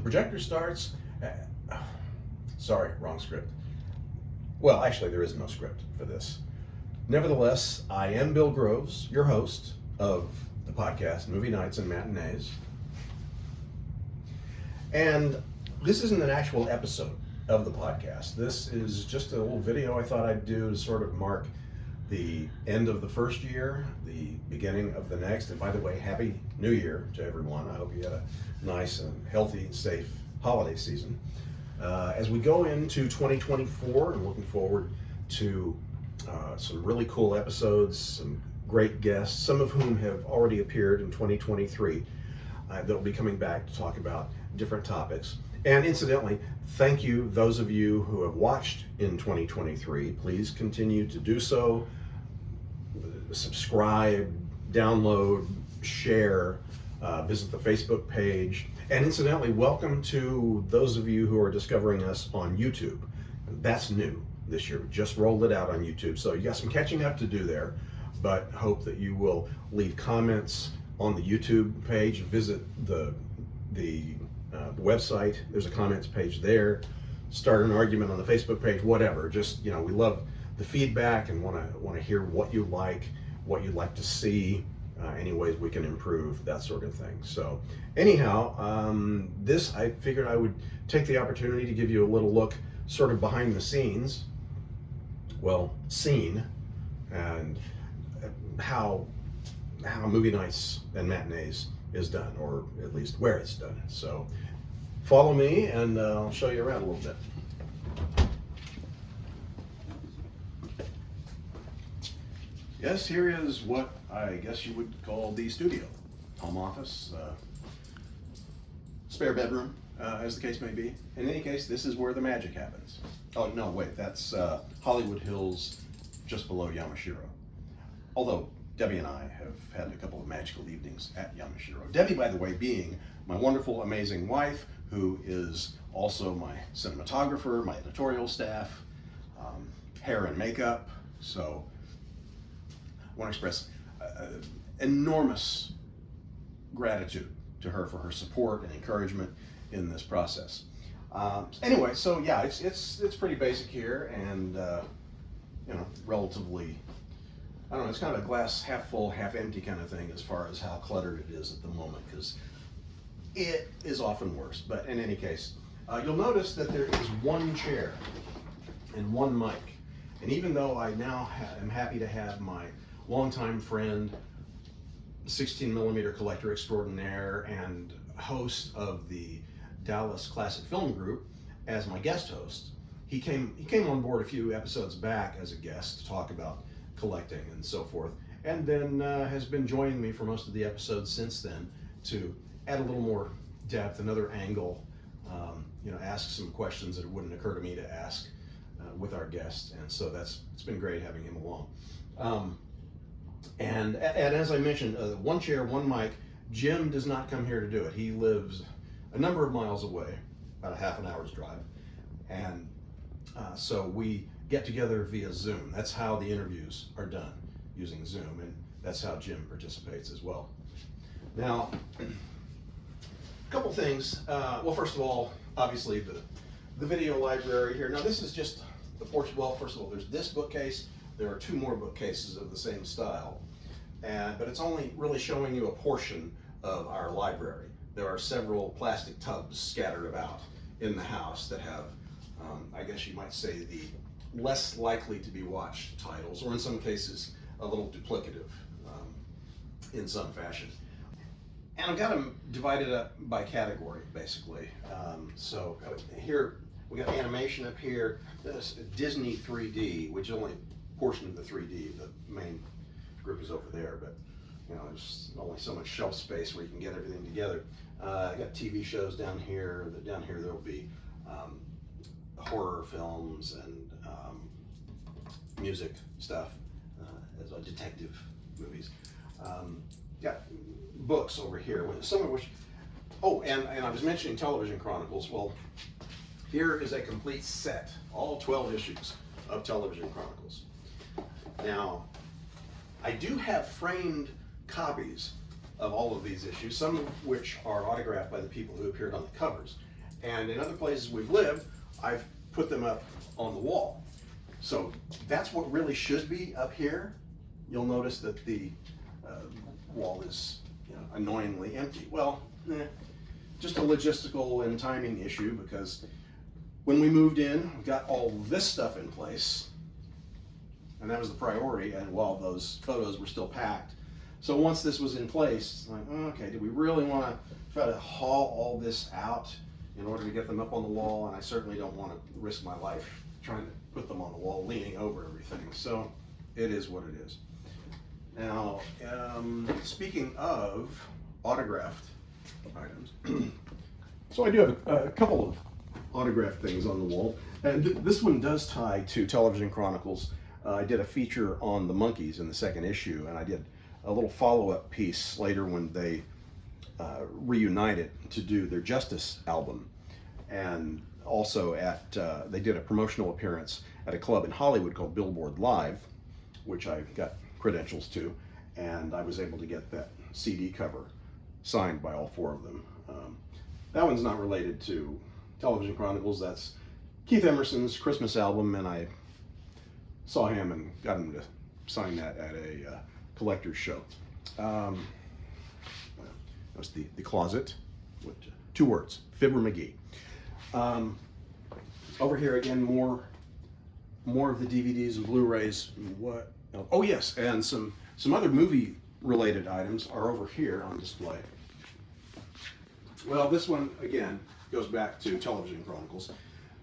The projector starts. Sorry, wrong script. Well, actually, there is no script for this. Nevertheless, I am Bill Groves, your host of the podcast Movie Nights and Matinees. And this isn't an actual episode of the podcast. This is just a little video I thought I'd do to sort of mark the end of the first year, the beginning of the next. And by the way, Happy New Year to everyone. I hope you had a nice and healthy and safe holiday season. As we go into 2024, I'm looking forward to some really cool episodes, some great guests, some of whom have already appeared in 2023 that'll be coming back to talk about different topics. And incidentally, thank you, those of you who have watched in 2023. Please continue to do so. Subscribe, download, share, visit the Facebook page. And incidentally, welcome to those of you who are discovering us on YouTube. That's new this year. We just rolled it out on YouTube. So you got some catching up to do there, but hope that you will leave comments on the YouTube page, visit the website. There's a comments page there. Start an argument on the Facebook page, whatever. Just, we love the feedback and want to hear what you like, what you'd like to see, any ways we can improve, that sort of thing. So anyhow, I figured I would take the opportunity to give you a little look sort of behind the scenes, and how Movie Nights and Matinees is done, or at least where it's done. So follow me and I'll show you around a little bit. Yes, here is what I guess you would call the studio, home office, spare bedroom, as the case may be. In any case, this is where the magic happens. Oh, no, wait, that's Hollywood Hills, just below Yamashiro. Although Debbie and I have had a couple of magical evenings at Yamashiro. Debbie, by the way, being my wonderful, amazing wife, who is also my cinematographer, my editorial staff, hair and makeup. So I want to express enormous gratitude to her for her support and encouragement in this process. Anyway, so yeah, it's pretty basic here, and relatively, I don't know, it's kind of a glass half full, half empty kind of thing as far as how cluttered it is at the moment, because it is often worse. But in any case, you'll notice that there is one chair and one mic. And even though I now am happy to have my longtime friend, 16mm collector extraordinaire and host of the Dallas Classic Film Group as my guest host, he came on board a few episodes back as a guest to talk about collecting and so forth, and then has been joining me for most of the episodes since then to add a little more depth, another angle, ask some questions that it wouldn't occur to me to ask with our guests, and so it's been great having him along. And as I mentioned, one chair, one mic. Jim does not come here to do it. He lives a number of miles away, about a half an hour's drive, and so we get together via Zoom. That's how the interviews are done, using Zoom, and that's how Jim participates as well. Now, a couple things. Well, first of all, obviously the video library here. Now, this is just the portion. Well, first of all, there's this bookcase. There are two more bookcases of the same style, but it's only really showing you a portion of our library. There are several plastic tubs scattered about in the house that have, I guess you might say, the less likely to be watched titles, or in some cases, a little duplicative in some fashion. And I've got them divided up by category, basically. So here, we got animation up here. This Disney 3D, which is only a portion of the 3D. The main group is over there, but there's only so much shelf space where you can get everything together. I got TV shows down here. Down here there'll be horror films and music stuff, as detective movies. Got books over here, some of which, and I was mentioning Television Chronicles. Well, here is a complete set, all 12 issues of Television Chronicles. Now, I do have framed copies of all of these issues, some of which are autographed by the people who appeared on the covers. And in other places we've lived, I've put them up on the wall. So that's what really should be up here. You'll notice that the wall is, annoyingly empty. Well, just a logistical and timing issue, because when we moved in, we got all this stuff in place, and that was the priority, and while those photos were still packed. So once this was in place, like, okay, do we really want to try to haul all this out in order to get them up on the wall? And I certainly don't want to risk my life trying to put them on the wall, leaning over everything. So it is what it is. Now, speaking of autographed items, so I do have a couple of autographed things on the wall, and this one does tie to Television Chronicles. I did a feature on the Monkees in the second issue, and I did a little follow-up piece later when they reunited to do their Justice album, and also they did a promotional appearance at a club in Hollywood called Billboard Live, which I got credentials to, and I was able to get that CD cover signed by all four of them. That one's not related to Television Chronicles. That's Keith Emerson's Christmas album, and I saw him and got him to sign that at a collector's show. That was the closet with 2 words, Fibber McGee. Over here again, more of the DVDs and Blu-rays. What? Oh yes, and some other movie-related items are over here on display. Well, this one again goes back to Television Chronicles.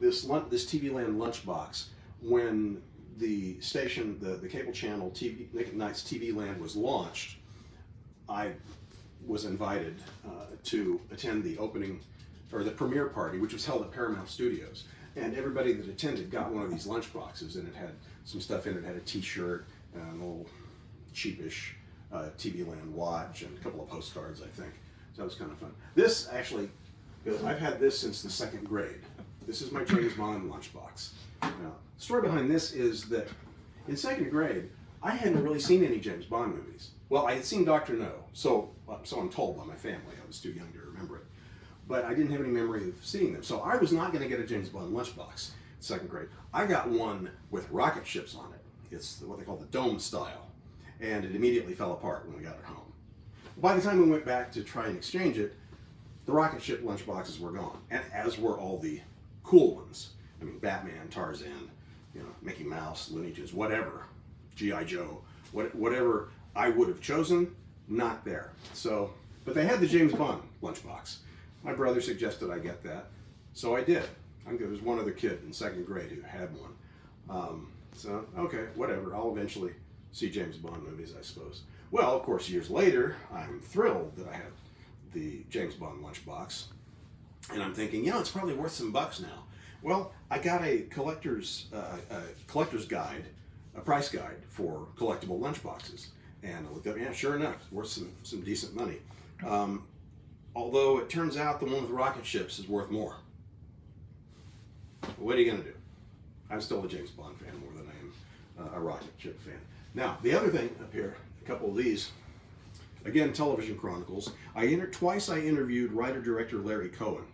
This TV Land lunchbox, when the station, the cable channel Nick at Night's TV Land was launched, I was invited to attend the opening, or the premiere party, which was held at Paramount Studios. And everybody that attended got one of these lunch boxes, and it had some stuff in it. It had a t-shirt, and a little cheapish TV Land watch, and a couple of postcards, I think. So that was kind of fun. This actually, I've had this since the 2nd grade. This is my James Bond lunchbox. Now, the story behind this is that in 2nd grade, I hadn't really seen any James Bond movies. Well, I had seen Dr. No, so I'm told by my family. I was too young to remember it. But I didn't have any memory of seeing them. So I was not going to get a James Bond lunchbox in 2nd grade. I got one with rocket ships on it. It's what they call the dome style. And it immediately fell apart when we got it home. By the time we went back to try and exchange it, the rocket ship lunchboxes were gone. And as were all the cool ones. I mean, Batman, Tarzan, Mickey Mouse, Looney Tunes, whatever, G.I. Joe, whatever I would have chosen, not there. So, but they had the James Bond lunchbox. My brother suggested I get that, so I did. I think there was one other kid in 2nd grade who had one. So, okay, whatever. I'll eventually see James Bond movies, I suppose. Well, of course, years later, I'm thrilled that I have the James Bond lunchbox, and I'm thinking, it's probably worth some bucks now. Well, I got a collector's guide, a price guide for collectible lunchboxes, and I looked up, sure enough, it's worth some decent money. Although it turns out the one with rocket ships is worth more. What are you going to do? I'm still a James Bond fan more than I am a rocket ship fan. Now, the other thing up here, a couple of these, again, Television Chronicles. Twice I interviewed writer-director Larry Cohen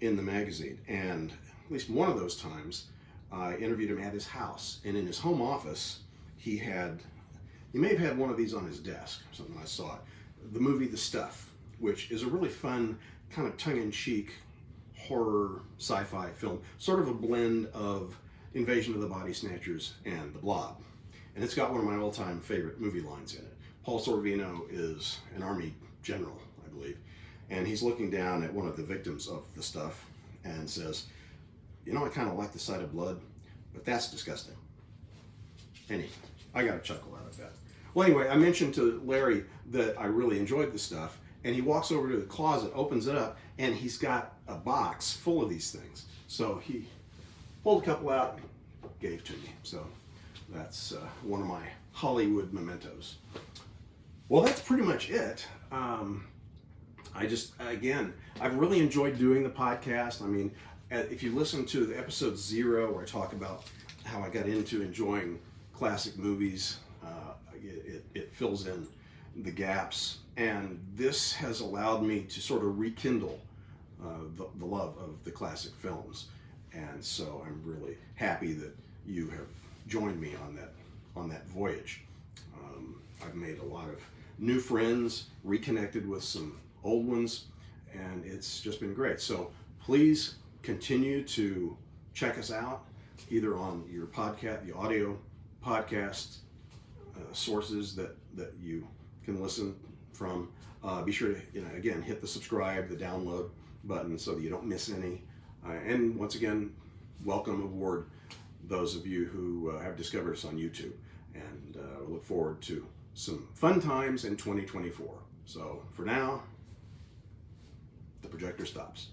in the magazine, and at least one of those times I interviewed him at his house, and in his home office he may have had one of these on his desk or something. I saw it. The movie The Stuff, which is a really fun, kind of tongue-in-cheek horror sci-fi film, sort of a blend of Invasion of the Body Snatchers and The Blob. And it's got one of my all-time favorite movie lines in it. Paul Sorvino is an Army general, I believe, and he's looking down at one of the victims of The Stuff and says, I kind of like the sight of blood, but that's disgusting. Anyway, I got a chuckle out of that. Well, anyway, I mentioned to Larry that I really enjoyed The Stuff, and he walks over to the closet, opens it up, and he's got a box full of these things. So he pulled a couple out, gave to me. So that's one of my Hollywood mementos. Well, that's pretty much it. I've really enjoyed doing the podcast. I mean, if you listen to the episode 0 where I talk about how I got into enjoying classic movies, it fills in the gaps. And this has allowed me to sort of rekindle the love of the classic films. And so I'm really happy that you have joined me on that voyage. I've made a lot of new friends, reconnected with some old ones, and it's just been great. So please continue to check us out either on your podcast, the audio podcast sources that you can listen from. Be sure to, again, hit the subscribe, the download button so that you don't miss any. And once again, welcome aboard those of you who have discovered us on YouTube. And we look forward to some fun times in 2024. So for now, the projector stops.